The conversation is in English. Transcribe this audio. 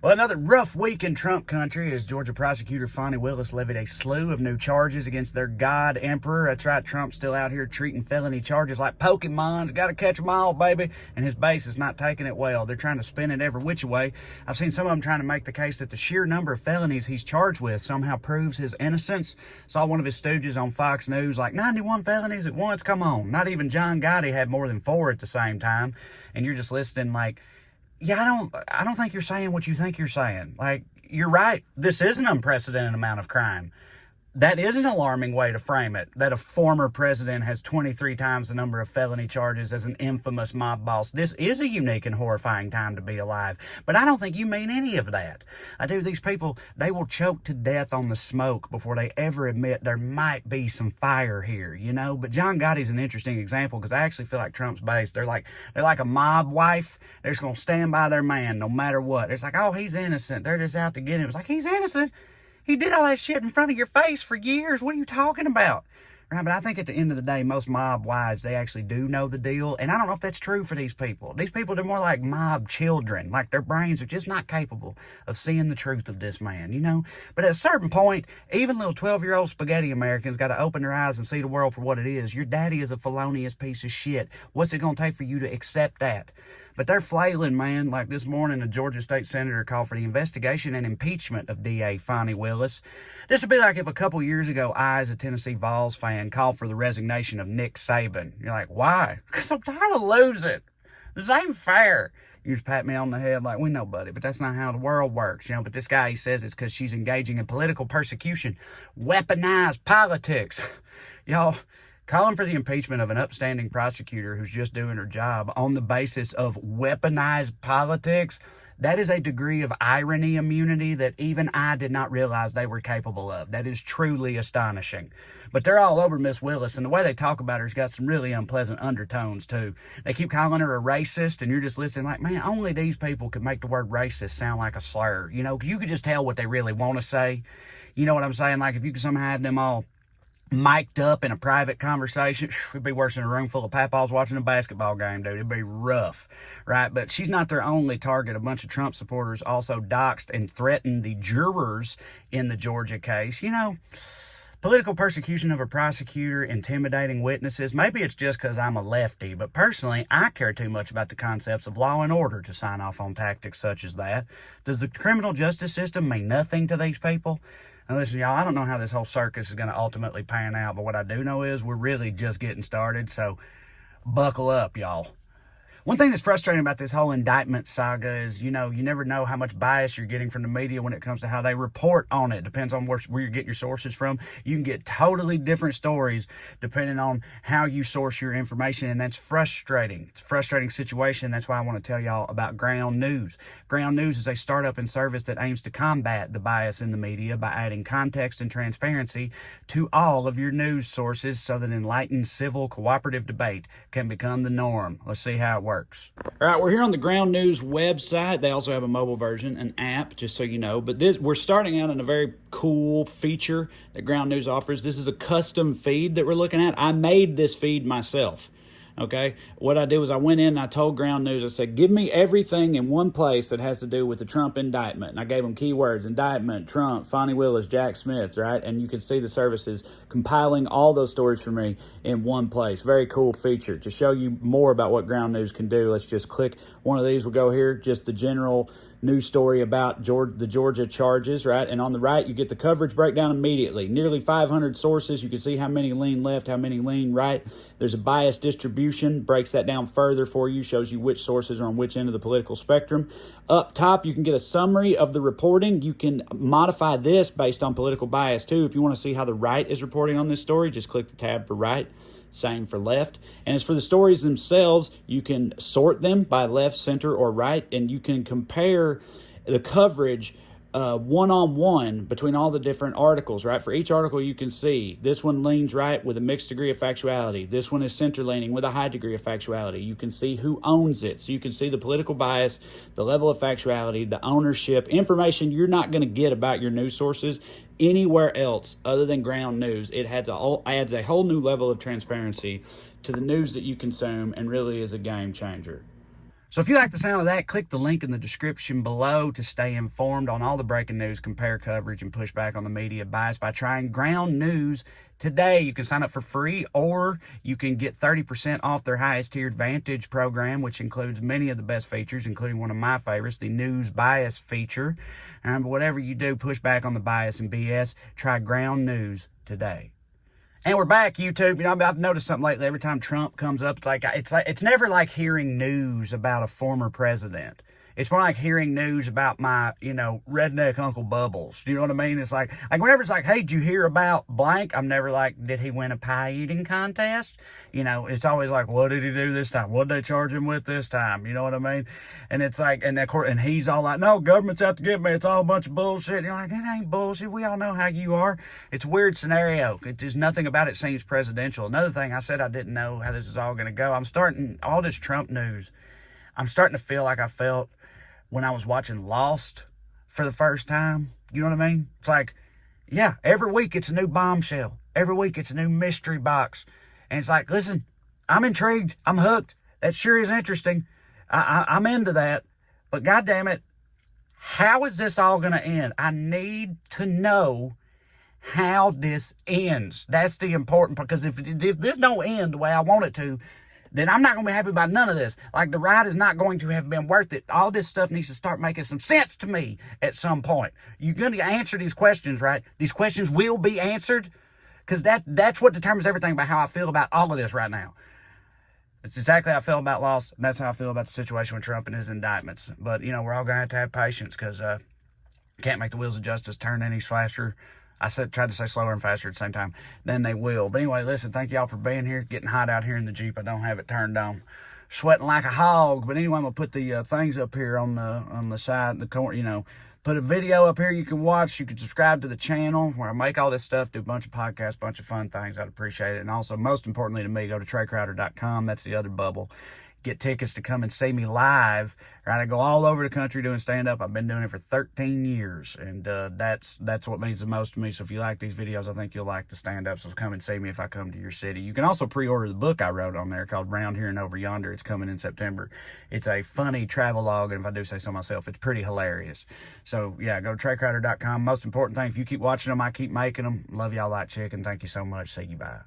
Well, another rough week in Trump country as Georgia prosecutor Fani Willis levied a slew of new charges against their god emperor. That's right, Trump's still out here treating felony charges like Pokemons. Got to catch them all, baby. And his base is not taking it well. They're trying to spin it every which way. I've seen some of them trying to make the case that the sheer number of felonies he's charged with somehow proves his innocence. Saw one of his stooges on Fox News like 91 felonies at once. Come on. Not even John Gotti had more than 4 at the same time. And you're just listening like, yeah, I don't think you're saying what you think you're saying. Like, you're right. This is an unprecedented amount of crime. That is an alarming way to frame it, that a former president has 23 times the number of felony charges as an infamous mob boss. This is a unique and horrifying time to be alive. But I don't think you mean any of that. I do. These people, they will choke to death on the smoke before they ever admit there might be some fire here, you know? But John Gotti's an interesting example because I actually feel like Trump's base, they're like a mob wife. They're just going to stand by their man no matter what. It's like, oh, he's innocent. They're just out to get him. It's like, he's innocent. He did all that shit in front of your face for years. What are you talking about? Right, but I think at the end of the day, most mob wives, they actually do know the deal. And I don't know if that's true for these people. These people, they're more like mob children. Like their brains are just not capable of seeing the truth of this man, you know? But at a certain point, even little 12-year-old spaghetti Americans got to open their eyes and see the world for what it is. Your daddy is a felonious piece of shit. What's it going to take for you to accept that? But they're flailing, man. Like this morning, a Georgia state senator called for the investigation and impeachment of DA Fani Willis. This would be like if a couple years ago, I, as a Tennessee Vols fan, called for the resignation of Nick Saban. You're like, why? Because I'm tired of losing. This ain't fair. You just pat me on the head like, we know, buddy, but that's not how the world works, you know. But this guy, he says it's because she's engaging in political persecution, weaponized politics. Y'all, calling for the impeachment of an upstanding prosecutor who's just doing her job on the basis of weaponized politics, that is a degree of irony immunity that even I did not realize they were capable of. That is truly astonishing. But they're all over Miss Willis, and the way they talk about her's got some really unpleasant undertones, too. They keep calling her a racist, and you're just listening like, man, only these people could make the word racist sound like a slur. You know, you could just tell what they really want to say. You know what I'm saying? Like, if you could somehow have them all mic'd up in a private conversation, it'd be worse than a room full of papaws watching a basketball game, dude. It'd be rough, right? But she's not their only target. A bunch of Trump supporters also doxed and threatened the jurors in the Georgia case. You know, political persecution of a prosecutor, intimidating witnesses. Maybe it's just because I'm a lefty, but personally, I care too much about the concepts of law and order to sign off on tactics such as that. Does the criminal justice system mean nothing to these people? Now listen, y'all, I don't know how this whole circus is going to ultimately pan out, but what I do know is we're really just getting started, so buckle up, y'all. One thing that's frustrating about this whole indictment saga is, you know, you never know how much bias you're getting from the media when it comes to how they report on it. Depends on where you're getting your sources from. You can get totally different stories depending on how you source your information, and that's frustrating. It's a frustrating situation. That's why I want to tell y'all about Ground News. Ground News is a startup and service that aims to combat the bias in the media by adding context and transparency to all of your news sources so that enlightened, civil, cooperative debate can become the norm. Let's see how it works. All right, we're here on the Ground News website. They also have a mobile version, an app, just so you know. But we're starting out in a very cool feature that Ground News offers. This is a custom feed that we're looking at. I made this feed myself. Okay, what I did was I went in and I told Ground News, I said, give me everything in one place that has to do with the Trump indictment. And I gave them keywords, indictment, Trump, Fani Willis, Jack Smith, right? And you can see the services compiling all those stories for me in one place. Very cool feature. To show you more about what Ground News can do, let's just click one of these. We'll go here, just the general news story about the Georgia charges, right? And on the right, you get the coverage breakdown immediately. Nearly 500 sources. You can see how many lean left, how many lean right. There's a bias distribution, breaks that down further for you, shows you which sources are on which end of the political spectrum. Up top, you can get a summary of the reporting. You can modify this based on political bias, too. If you want to see how the right is reporting on this story, just click the tab for right. Same for left. And as for the stories themselves, you can sort them by left, center, or right, and you can compare the coverage one-on-one between all the different articles, right? For each article, you can see this one leans right with a mixed degree of factuality. This one is center-leaning with a high degree of factuality. You can see who owns it. So you can see the political bias, the level of factuality, the ownership, information you're not going to get about your news sources anywhere else other than Ground News. It adds a whole new level of transparency to the news that you consume and really is a game changer. So if you like the sound of that, click the link in the description below to stay informed on all the breaking news, compare coverage, and push back on the media bias by trying Ground News today. You can sign up for free, or you can get 30% off their highest tier Advantage program, which includes many of the best features, including one of my favorites, the News Bias feature. But whatever you do, push back on the bias and BS. Try Ground News today. And we're back, YouTube. You know, I've noticed something lately. Every time Trump comes up, it's never like hearing news about a former president. It's more like hearing news about my, redneck Uncle Bubbles. Do you know what I mean? It's like whenever it's like, hey, did you hear about blank? I'm never like, did he win a pie eating contest? It's always like, what did he do this time? What did they charge him with this time? You know what I mean? And it's like, and he's all like, no, government's out to get me. It's all a bunch of bullshit. And you're like, it ain't bullshit. We all know how you are. It's a weird scenario. It's just nothing about it seems presidential. Another thing I said, I didn't know how this is all going to go. All this Trump news, I'm starting to feel like I felt when I was watching Lost for the first time. You know what I mean? It's like, yeah, every week it's a new bombshell. Every week it's a new mystery box. And it's like, listen, I'm intrigued. I'm hooked. That sure is interesting. I'm into that. But goddamn it, how is this all going to end? I need to know how this ends. That's the important part. Because if this don't end the way I want it to, then I'm not going to be happy about none of this. Like, the ride is not going to have been worth it. All this stuff needs to start making some sense to me at some point. You're going to answer these questions, right? These questions will be answered, because that's what determines everything about how I feel about all of this right now. It's exactly how I feel about Lost, and that's how I feel about the situation with Trump and his indictments. But, we're all going to have patience, because can't make the wheels of justice turn any faster. Tried to say slower and faster at the same time than they will. But anyway, listen, thank y'all for being here. Getting hot out here in the Jeep. I don't have it turned on. Sweating like a hog. But anyway, I'm going to put the things up here on the side, the corner, Put a video up here you can watch. You can subscribe to the channel where I make all this stuff, do a bunch of podcasts, bunch of fun things. I'd appreciate it. And also, most importantly to me, go to TreyCrowder.com. That's the other bubble. Get tickets to come and see me live. Right, I go all over the country doing stand-up. I've been doing it for 13 years, and that's what means the most to me. So if you like these videos, I think you'll like the stand-up. So come and see me if I come to your city. You can also pre-order the book I wrote on there called Round Here and Over Yonder. It's coming in September. It's a funny travelogue, and if I do say so myself, it's pretty hilarious. So yeah, go to TreyCrowder.com. Most important thing, if you keep watching them, I keep making them. Love y'all like chicken. Thank you so much. See you. Bye.